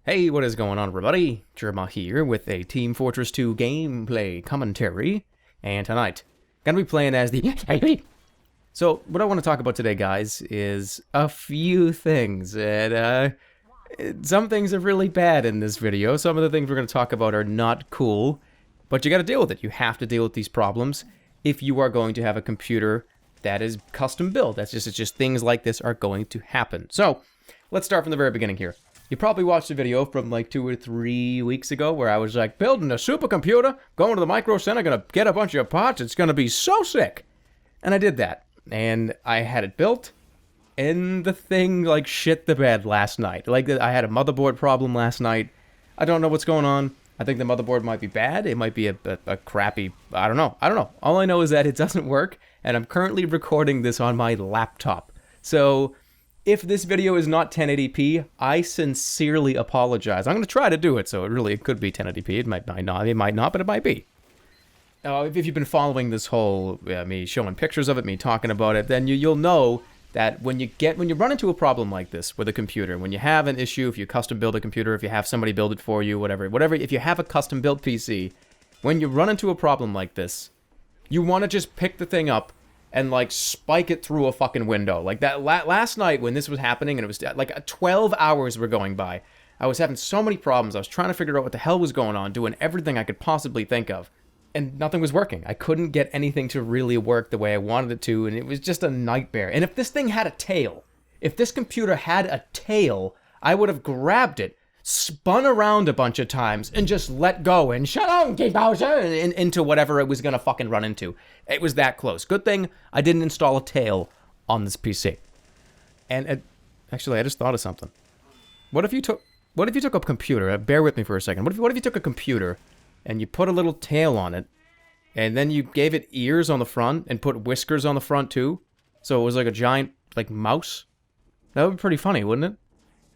Hey, what is going on, everybody? Jerma here with a Team Fortress 2 gameplay commentary, and tonight, gonna be playing as the So, what I want to talk about today, guys, is a few things, and some things are really bad in this video. Some of the things we're gonna talk about are not cool, but you gotta deal with it. You have to deal with these problems if you are going to have a computer that is custom built. It's just things like this are going to happen. So, let's start from the very beginning here. You probably watched a video from like 2 or 3 weeks ago where I was like, building a supercomputer, going to the micro center, gonna get a bunch of parts, it's gonna be so sick. And I did that. And I had it built, and the thing like shit the bed last night. Like, I had a motherboard problem last night. I don't know what's going on. I think the motherboard might be bad. It might be a crappy, I don't know. All I know is that it doesn't work, and I'm currently recording this on my laptop. So if this video is not 1080p, I sincerely apologize. I'm going to try to do it, so it could be 1080p. It might not, but it might be. If you've been following this whole, me showing pictures of it, me talking about it, then you'll know that when you run into a problem like this with a computer, when you have an issue, if you custom build a computer, if you have somebody build it for you, whatever, if you have a custom built PC, when you run into a problem like this, you want to just pick the thing up and like spike it through a fucking window. Like that last night when this was happening, and it was like 12 hours were going by. I was having so many problems. I was trying to figure out what the hell was going on, doing everything I could possibly think of, and nothing was working. I couldn't get anything to really work the way I wanted it to, and it was just a nightmare. And if this thing had a tail, if this computer had a tail, I would have grabbed it, spun around a bunch of times, and just let go and shut on, into whatever it was gonna fucking run into. It was that close. Good thing I didn't install a tail on this PC. And actually, I just thought of something. What if you took a computer? Bear with me for a second. What if you took a computer and you put a little tail on it, and then you gave it ears on the front and put whiskers on the front too, so it was like a giant like mouse? That would be pretty funny, wouldn't it?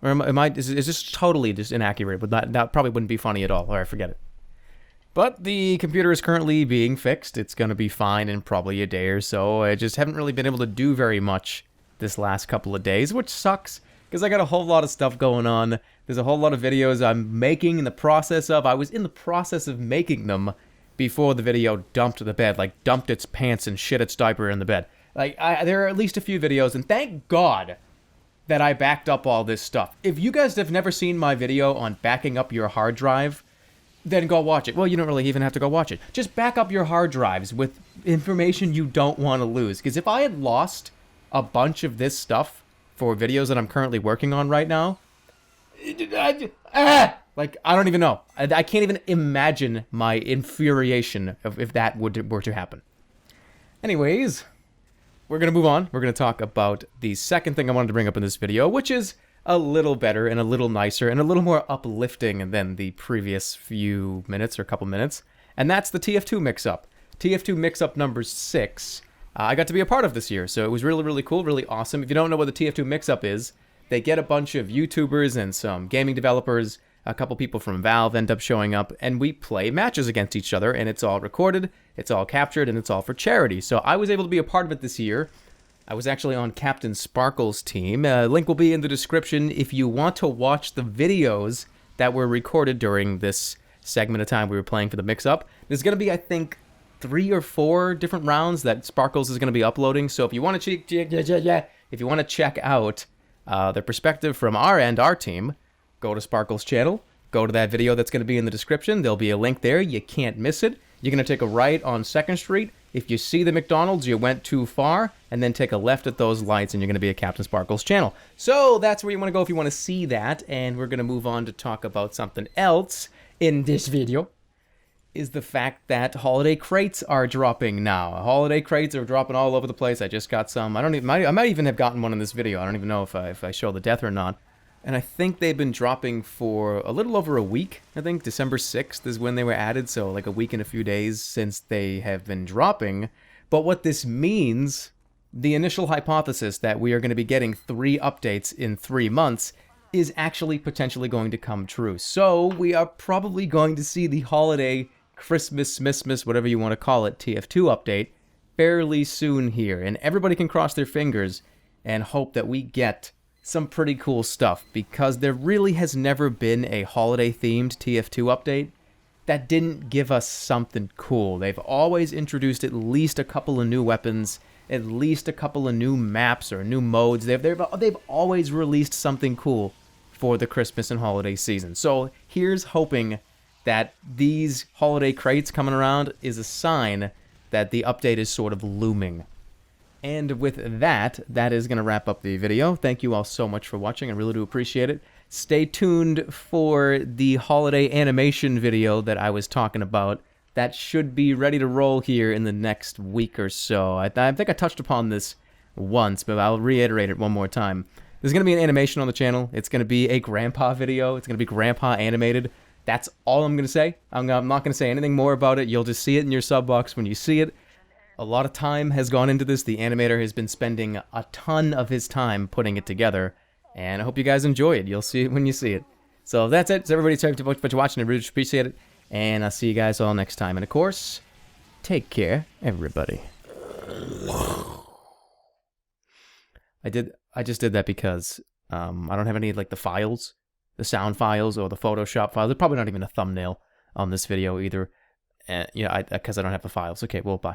Or is this totally just inaccurate? But that probably wouldn't be funny at all. Alright, forget it. But the computer is currently being fixed. It's going to be fine in probably a day or so. I just haven't really been able to do very much this last couple of days, which sucks, because I got a whole lot of stuff going on. There's a whole lot of videos I'm making in the process of. I was in the process of making them before the video dumped the bed. Like, dumped its pants and shit its diaper in the bed. Like, there are at least a few videos, and thank God that I backed up all this stuff. If you guys have never seen my video on backing up your hard drive, then go watch it. Well, you don't really even have to go watch it. Just back up your hard drives with information you don't want to lose. Because if I had lost a bunch of this stuff for videos that I'm currently working on right now, like, I don't even know. I can't even imagine my infuriation if that were to happen. Anyways, we're going to move on. We're going to talk about the second thing I wanted to bring up in this video, which is a little better and a little nicer and a little more uplifting than the previous few minutes or couple minutes, and that's the TF2 Mix-up. TF2 Mix-up number 6. I got to be a part of this year, so it was really, really cool, really awesome. If you don't know what the TF2 Mix-up is, they get a bunch of YouTubers and some gaming developers, a couple people from Valve end up showing up, and we play matches against each other, and it's all recorded, it's all captured, and it's all for charity. So I was able to be a part of it this year. I was actually on Captain Sparkle's team. Link will be in the description if you want to watch the videos that were recorded during this segment of time we were playing for the mix-up. There's going to be, I think, 3 or 4 different rounds that Sparkles is going to be uploading. So if you want to check out the perspective from our end, our team, go to Sparkle's channel, go to that video that's going to be in the description. There'll be a link there. You can't miss it. You're going to take a right on 2nd Street. If you see the McDonald's, you went too far, and then take a left at those lights, and you're going to be at Captain Sparkle's channel. So that's where you want to go if you want to see that, and we're going to move on to talk about something else in this video, is the fact that holiday crates are dropping now. Holiday crates are dropping all over the place. I just got some. I might even have gotten one in this video. I don't even know if I show the death or not. And I think they've been dropping for a little over a week. I think December 6th is when they were added, so like a week and a few days since they have been dropping. But what this means, the initial hypothesis that we are going to be getting 3 updates in 3 months is actually potentially going to come true. So we are probably going to see the holiday, Christmas, whatever you want to call it, TF2 update fairly soon here. And everybody can cross their fingers and hope that we get some pretty cool stuff, because there really has never been a holiday-themed TF2 update that didn't give us something cool. They've always introduced at least a couple of new weapons, at least a couple of new maps or new modes. They've always released something cool for the Christmas and holiday season. So here's hoping that these holiday crates coming around is a sign that the update is sort of looming. And with that, that is going to wrap up the video. Thank you all so much for watching. I really do appreciate it. Stay tuned for the holiday animation video that I was talking about. That should be ready to roll here in the next week or so. I think I touched upon this once, but I'll reiterate it one more time. There's going to be an animation on the channel. It's going to be a grandpa video. It's going to be grandpa animated. That's all I'm going to say. I'm not going to say anything more about it. You'll just see it in your sub box when you see it. A lot of time has gone into this. The animator has been spending a ton of his time putting it together, and I hope you guys enjoy it. You'll see it when you see it. So that's it. So everybody, thank you so much for watching. I really appreciate it, and I'll see you guys all next time. And of course, take care, everybody. I just did that because I don't have any like the files, the sound files or the Photoshop files. There's probably not even a thumbnail on this video either. Yeah, because I don't have the files. Okay, well, bye.